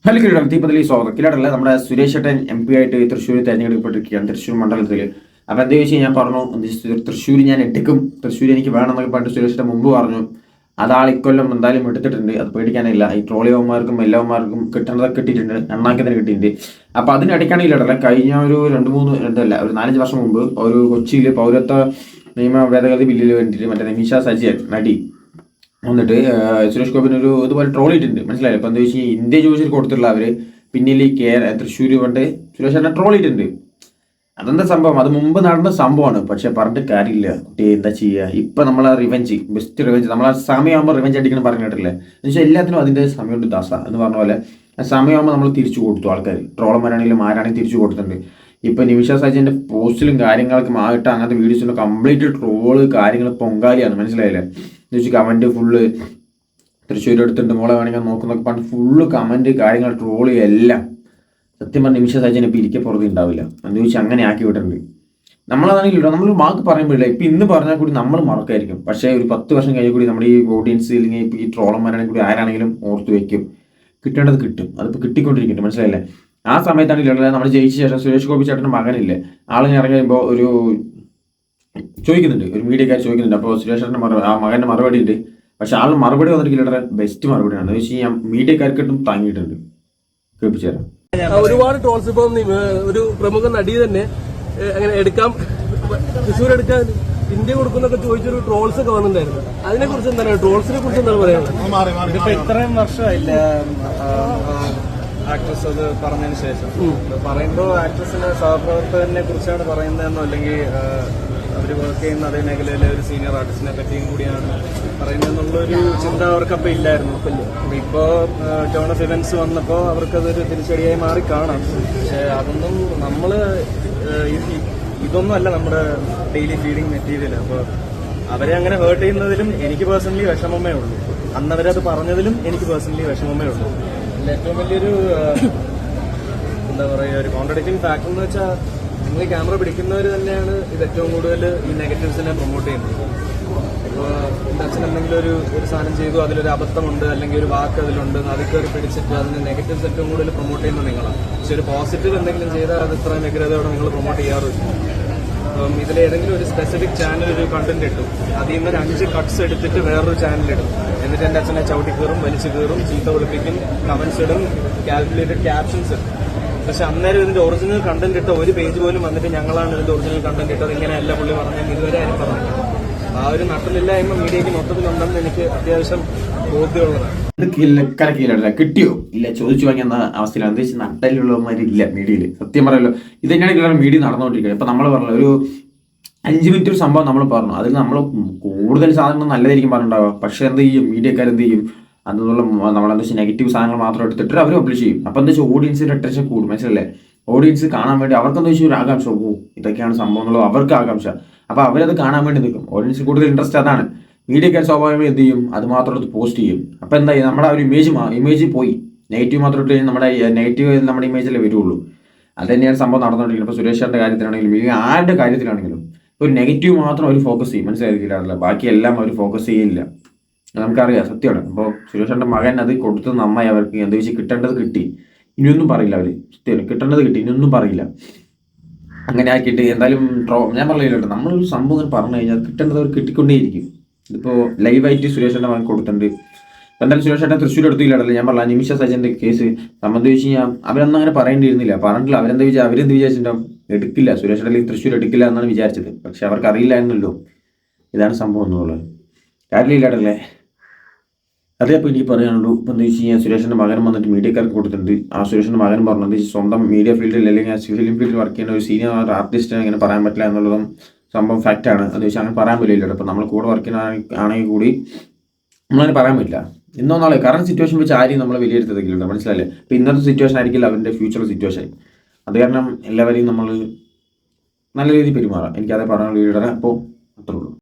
Hello കിരീടം ദീപത്തിലേക്ക് സ്വാഗതം. കിരീടമല്ല, നമ്മുടെ സുരേഷ് ഏട്ടൻ MP ആയിട്ട് തൃശ്ശൂർ തെരഞ്ഞെടുക്കപ്പെട്ടിരിക്കുകയാണ്, തൃശ്ശൂർ മണ്ഡലത്തിൽ. അപ്പോൾ എന്താ ചോദിച്ചാൽ ഞാൻ പറഞ്ഞു, തൃശ്ശൂർ ഞാൻ എടുക്കും, തൃശ്ശൂർ എനിക്ക് വേണമെന്നൊക്കെ പറഞ്ഞിട്ട് സുരേഷ് ഏട്ടൻ മുമ്പ് പറഞ്ഞു. അതാൾ ഇക്കൊല്ലം എന്തായാലും എടുത്തിട്ടുണ്ട്, അത് പേടിക്കാനില്ല. ഈ ട്രോളിയവന്മാർക്കും എല്ലാവന്മാർക്കും കിട്ടേണ്ടതൊക്കെ കിട്ടിയിട്ടുണ്ട്, എണ്ണാക്കിയതിന് കിട്ടിയിട്ടുണ്ട്. അപ്പോൾ അതിനിടയ്ക്കാണെങ്കിൽ ഇടല്ല, കഴിഞ്ഞ ഒരു 4-5 വർഷം മുമ്പ് ഒരു കൊച്ചിയിൽ പൗരത്വ നിയമ ഭേദഗതി ബില്ലിൽ വേണ്ടിയിട്ട് മറ്റേ നിമിഷ സജിയൻ നടി വന്നിട്ട് സുരേഷ് ഗോപിന് ഇതുപോലെ ട്രോൾ ചെയ്തിട്ടുണ്ട്, മനസ്സിലായില്ല. ഇപ്പം എന്താ വെച്ചാൽ ഇന്ത്യ ചോദിച്ചിട്ട് കൊടുത്തിട്ടുള്ള അവർ പിന്നിൽ തൃശ്ശൂർ കൊണ്ട് സുരേഷ് ഏട്ടനെ ട്രോൾ ചെയ്തിട്ടുണ്ട്. അതെന്താ സംഭവം? അത് മുമ്പ് നടന്ന സംഭവമാണ്, പക്ഷെ പറഞ്ഞിട്ട് കാര്യമില്ല. കുട്ടി എന്താ ചെയ്യുക? ഇപ്പം നമ്മളെ റിവെഞ്ച്, ബെസ്റ്റ് റിവെഞ്ച്, നമ്മളെ സമയമാകുമ്പോൾ റിവെഞ്ച് അടിക്കണം പറഞ്ഞിട്ടില്ലേ എന്ന് വെച്ചാൽ എല്ലാത്തിനും അതിൻ്റെ സമയമുണ്ട് ദാസ എന്ന് പറഞ്ഞ പോലെ. സമയമാകുമ്പോൾ നമ്മൾ തിരിച്ചു കൊടുത്തു, ആൾക്കാർ ട്രോളന്മാരാണെങ്കിലും ആരാണെങ്കിലും തിരിച്ചു കൊടുത്തിട്ടുണ്ട്. ഇപ്പം നിമിഷ സജിൻ്റെ പോസ്റ്റിലും കാര്യങ്ങളൊക്കെ ആയിട്ട് അങ്ങനത്തെ വീഡിയോസിലും കംപ്ലീറ്റ് ട്രോള് കാര്യങ്ങൾ പൊങ്കാലിയാണ്, മനസ്സിലായില്ലേ. എന്ന് വെച്ചാൽ കമൻറ്റ് ഫുള്ള് തൃശ്ശൂർ എടുത്തിട്ടുണ്ട് മോളെ വേണമെങ്കിൽ നോക്കുന്നൊക്കെ പറഞ്ഞ് ഫുള്ള് കമൻറ്റ് കാര്യങ്ങൾ ട്രോള് എല്ലാം. സത്യം പറഞ്ഞ നിമിഷ സജിന് ഇപ്പം ഇരിക്കെ പുറത്ത് ഉണ്ടാവില്ല എന്ന് ചോദിച്ചാൽ അങ്ങനെ ആക്കി വിട്ടിട്ടുണ്ട്. നമ്മളതാണെങ്കിലും നമ്മൾ വാക്ക് പറയുമ്പോഴില്ല, ഇപ്പം ഇന്ന് പറഞ്ഞാൽ കൂടി നമ്മൾ മറക്കായിരിക്കും, പക്ഷേ ഒരു 10 വർഷം കഴിഞ്ഞ കൂടി നമ്മുടെ ഈ ഓഡിയൻസ് അല്ലെങ്കിൽ ഇപ്പോൾ ഈ ട്രോളന്മാരാണെങ്കിൽ കൂടി ആരാണെങ്കിലും ഓർത്ത് വയ്ക്കും. കിട്ടേണ്ടത് കിട്ടും, അതിപ്പോൾ കിട്ടിക്കൊണ്ടിരിക്കുന്നുണ്ട്, മനസ്സിലായില്ലേ. ആ സമയത്താണെങ്കിൽ നമ്മൾ ജയിച്ച ശേഷം സുരേഷ് ഗോപി ചേട്ടൻ്റെ മകനില്ലേ, ആളിനെ ഇറങ്ങി കഴിയുമ്പോൾ ഒരു ചോദിക്കുന്നുണ്ട്, ഒരു മീഡിയക്കാർ ചോദിക്കുന്നുണ്ട്. അപ്പോൾ സുരേഷ് ചേട്ടൻ്റെ ആ മകൻ്റെ മറുപടി ഉണ്ട്, പക്ഷെ ആൾ മറുപടി വന്നിട്ട് ബെസ്റ്റ് മറുപടിയാണ്. എന്ന് വെച്ച് കഴിഞ്ഞാൽ മീഡിയക്കാർക്കിട്ടും താങ്ങിയിട്ടുണ്ട്. കേൾപ്പിച്ചു തരാം. ഒരുപാട് ട്രോൾസ് ഇപ്പം ഒരു പ്രമുഖ നടി തന്നെ അങ്ങനെ എടുക്കാം, തൃശ്ശൂർ എടുക്കാൻ ഇന്ത്യ കൊടുക്കുന്നൊക്കെ ചോദിച്ചൊരു ട്രോൾസ് ഒക്കെ വന്നിട്ടുണ്ടായിരുന്നു. അതിനെ കുറിച്ച് എന്താണ്, ട്രോൾസിനെ കുറിച്ച് എന്താണ് പറയാനുള്ളത്? ഇതിപ്പോ ഇത്രയും വർഷമായില്ല ആക്ട്രസ് അത് പറഞ്ഞതിന് ശേഷം പറയുമ്പോൾ ആക്ട്രസിന്റെ സഹപ്രവർത്തകനെ കുറിച്ചാണ് പറയുന്നതെന്നോ അല്ലെങ്കിൽ അവർ വർക്ക് ചെയ്യുന്ന അതേ മേഖലയിലെ ഒരു സീനിയർ ആർട്ടിസ്റ്റിനെ പറ്റിയും കൂടിയാണ് പറയുന്നതെന്നുള്ളൊരു ചിന്ത അവർക്കപ്പോൾ ഇല്ലായിരുന്നു. ഇപ്പോ ടേൺ ഓഫ് ഇവന്റ്സ് വന്നപ്പോൾ അവർക്കതൊരു തിരിച്ചടിയായി മാറി കാണാം. പക്ഷെ അതൊന്നും ഇതൊന്നും അല്ല നമ്മുടെ ഡെയിലി ഫീഡിങ് മെറ്റീരിയൽ. അപ്പോൾ അവരെ അങ്ങനെ ഹേർട്ട് ചെയ്യുന്നതിലും എനിക്ക് പേഴ്സണലി വിഷമമേ ഉള്ളൂ, അന്നവരത് പറഞ്ഞതിലും എനിക്ക് പേഴ്സണലി വിഷമമേ ഉള്ളൂ. ഏറ്റവും വലിയൊരു എന്താ പറയുക, ഒരു കോൺട്രഡിക്റ്റിംഗ് ഫാക്ടർ എന്ന് വെച്ചാൽ നിങ്ങൾ ഈ ക്യാമറ പിടിക്കുന്നവർ തന്നെയാണ് ഇത് ഏറ്റവും കൂടുതൽ ഈ നെഗറ്റീവ്സിനെ പ്രൊമോട്ട് ചെയ്യുന്നത്. ഇപ്പോൾ എൻ്റെ അച്ഛൻ എന്തെങ്കിലും ഒരു സാധനം ചെയ്തു, അതിലൊരു അബദ്ധമുണ്ട് അല്ലെങ്കിൽ ഒരു വാക്ക് അതിലുണ്ട്, അതൊക്കെ ഒരു പിടിച്ചിട്ട് അതിന് നെഗറ്റീവ്സ് ഏറ്റവും കൂടുതൽ പ്രൊമോട്ട് ചെയ്യുന്നത് നിങ്ങളാണ്. പക്ഷെ ഒരു പോസിറ്റീവ് എന്തെങ്കിലും ചെയ്താൽ അത് ഇത്ര വ്യഗ്രതയോടെ നിങ്ങൾ പ്രൊമോട്ട് ചെയ്യാറില്ല. അപ്പം ഇതിലേതെങ്കിലും ഒരു സ്പെസിഫിക് ചാനൽ ഒരു കണ്ടന്റ് ഇട്ടു, അതിൽ നിന്ന് ഒരു 5 കട്ട്സ് എടുത്തിട്ട് വേറൊരു ചാനലിടും, എന്നിട്ട് എൻ്റെ അച്ഛനെ ചവിട്ടി കയറും, വലിച്ചു കയറും, ചീത്ത വിളിപ്പിക്കും, കമന്റ്സ് ഇടും, കാൽക്കുലേറ്റഡ് ക്യാപ്ഷൻസ് ഇടും. പക്ഷെ അന്നേരം ഇതിന്റെ ഒറിജിനൽ കണ്ടന്റ് ഇട്ട ഒരു പേജ് പോലും വന്നിട്ട് ഞങ്ങളാണ് ഇതിന്റെ ഒറിജിനൽ കണ്ടന്റ് ഇട്ടത്, ഇങ്ങനെയല്ല പുള്ളി പറഞ്ഞാൽ ഇതുവരെ ആരും പറഞ്ഞു. ആ ഒരു നട്ടലില്ലായ്മ മീഡിയയ്ക്ക് മൊത്തത്തിലുണ്ടെന്ന് എനിക്ക് അത്യാവശ്യം ബോധ്യമുള്ളതാണ്. കിട്ടിയോ ഇല്ല ചോദിച്ചു വാങ്ങിയെന്ന അവസ്ഥയിലാണ്. എന്താ വെച്ചാൽ നട്ടലുള്ളവന്മാരില്ല മീഡിയയിൽ. സത്യം പറയല്ലോ, ഇത് തന്നെയാണ് മീഡിയ നടന്നുകൊണ്ടിരിക്കുന്നത്. ഇപ്പൊ നമ്മൾ പറഞ്ഞ ഒരു 5 മിനിറ്റ് ഒരു സംഭവം നമ്മൾ പറഞ്ഞു, അതിൽ നമ്മൾ കൂടുതൽ സാധനങ്ങൾ നല്ലതായിരിക്കും പറഞ്ഞിട്ടുണ്ടാവുക. പക്ഷെ എന്ത് ചെയ്യും, മീഡിയക്കാരെന്ത് ചെയ്യും, അതുള്ള നമ്മളെന്താ വെച്ചാൽ നെഗറ്റീവ് സാധനങ്ങൾ മാത്രം എടുത്തിട്ട് അവർ പബ്ലിഷ് ചെയ്യും. അപ്പം എന്താ വെച്ചാൽ ഓഡിയൻസിന്റെ അറ്റൻഷൻ കൂടും, മനസ്സിലല്ലേ. ഓഡിയൻസ് കാണാൻ വേണ്ടി അവർക്കെന്താ വെച്ചാൽ ഒരു ആകാംക്ഷ, ഇതൊക്കെയാണ് സംഭവം എന്നുള്ളത് അവർക്ക് ആകാംക്ഷ. അപ്പോൾ അവരത് കാണാൻ വേണ്ടി നിൽക്കും. ഓഡിയൻസിന് കൂടുതൽ ഇൻട്രസ്റ്റ് അതാണ്. മീഡിയക്കാർ സ്വാഭാവികമായി എന്ത് ചെയ്യും, അത് മാത്രം എടുത്ത് പോസ്റ്റ് ചെയ്യും. അപ്പോൾ എന്താ നമ്മുടെ ഒരു ഇമേജ് പോയി. നെഗറ്റീവ് മാത്രം ഇട്ട് കഴിഞ്ഞാൽ നമ്മുടെ നെഗറ്റീവ് നമ്മുടെ ഇമേജിലേ വരുള്ളൂ. അത് തന്നെയാണ് സംഭവം നടന്നുകൊണ്ടിരിക്കുന്നത്. ഇപ്പോൾ സുരേഷിന്റെ കാര്യത്തിലാണെങ്കിലും ഇല്ലെങ്കിൽ ആരുടെ കാര്യത്തിലാണെങ്കിലും ഒരു നെഗറ്റീവ് മാത്രം അവർ ഫോക്കസ് ചെയ്യും, മനസ്സിലാക്കിയില്ല. ബാക്കിയെല്ലാം അവർ ഫോക്കസ് ചെയ്യില്ല, നമുക്കറിയാം, സത്യമാണ്. അപ്പോൾ സുരേഷിന്റെ മകൻ അത് കൊടുത്ത് നന്നായി. അവർക്ക് എന്താ വെച്ചാൽ കിട്ടേണ്ടത് കിട്ടി, ഇനിയൊന്നും പറയില്ല അവർ. സത്യമാണ്, കിട്ടേണ്ടത് കിട്ടി, ഇനിയൊന്നും പറയില്ല. അങ്ങനെ ആക്കിയിട്ട് എന്തായാലും ഞാൻ പറഞ്ഞില്ല, നമ്മളൊരു സംഭവം പറഞ്ഞു കഴിഞ്ഞാൽ കിട്ടേണ്ടത് അവർ കിട്ടിക്കൊണ്ടേയിരിക്കും. ഇതിപ്പോൾ ലൈവായിട്ട് സുരേഷിന്റെ മകൻ കൊടുത്തിട്ടുണ്ട്. എന്തായാലും സുരേഷേട്ടൻ തൃശ്ശൂർ എടുത്തില്ലല്ലോ. ഞാൻ പറഞ്ഞ നിമിഷ സജന്റെ കേസ് സംബന്ധിച്ച് കഴിഞ്ഞാൽ അവരൊന്നും അങ്ങനെ പറയേണ്ടിയിരുന്നില്ല, പറഞ്ഞിട്ടില്ല. അവരെന്ത് വിചാരിച്ചിട്ടുണ്ടാവും, എടുക്കില്ല, സുരേഷേട്ടൻ തൃശ്ശൂർ എടുക്കില്ല എന്നാണ് വിചാരിച്ചത്. പക്ഷെ അവർക്ക് അറിയില്ലായിരുന്നല്ലോ ഇതാണ് സംഭവം എന്നുള്ളത്. കാര്യമില്ലാടല്ലേ. അതേ അപ്പോൾ എനിക്ക് പറയാനുള്ളൂ. ഇപ്പം എന്താ വെച്ച് കഴിഞ്ഞാൽ സുരേഷിന്റെ മകൻ വന്നിട്ട് മീഡിയക്കാർക്ക് കൊടുത്തിട്ടുണ്ട്. ആ സുരേഷിന്റെ മകൻ പറഞ്ഞത് സ്വന്തം മീഡിയ ഫീൽഡിൽ അല്ലെങ്കിൽ ഫിലിം ഫീൽഡിൽ വർക്ക് ചെയ്യുന്ന ഒരു സീനിയർ ആർട്ടിസ്റ്റിനെ അങ്ങനെ പറയാൻ പറ്റില്ല എന്നുള്ളതും സംഭവം ഫാക്റ്റാണ്. അത് വെച്ചാൽ അങ്ങനെ പറയാൻ പറ്റില്ല. ഇപ്പം നമ്മൾ കൂടെ വർക്ക് ചെയ്യുന്ന ആണെങ്കിൽ കൂടി നമ്മളങ്ങനെ പറയാൻ പറ്റില്ല. ഇന്നോ നാളെ കറണ്ട് സിറ്റുവേഷൻ വെച്ച് ആരെയും നമ്മൾ വിലയിരുത്തത്തില്ല, മനസ്സിലല്ലേ. ഇപ്പം ഇന്നത്തെ സിറ്റുവേഷൻ ആയിരിക്കില്ല അവരുടെ ഫ്യൂച്ചർ സിറ്റുവേഷൻ. അത് കാരണം എല്ലാവരെയും നമ്മൾ നല്ല രീതിയിൽ പെരുമാറാം. എനിക്കതേ പറയാനുള്ള വീഡിയോ. അപ്പോൾ അത്രേ ഉള്ളൂ.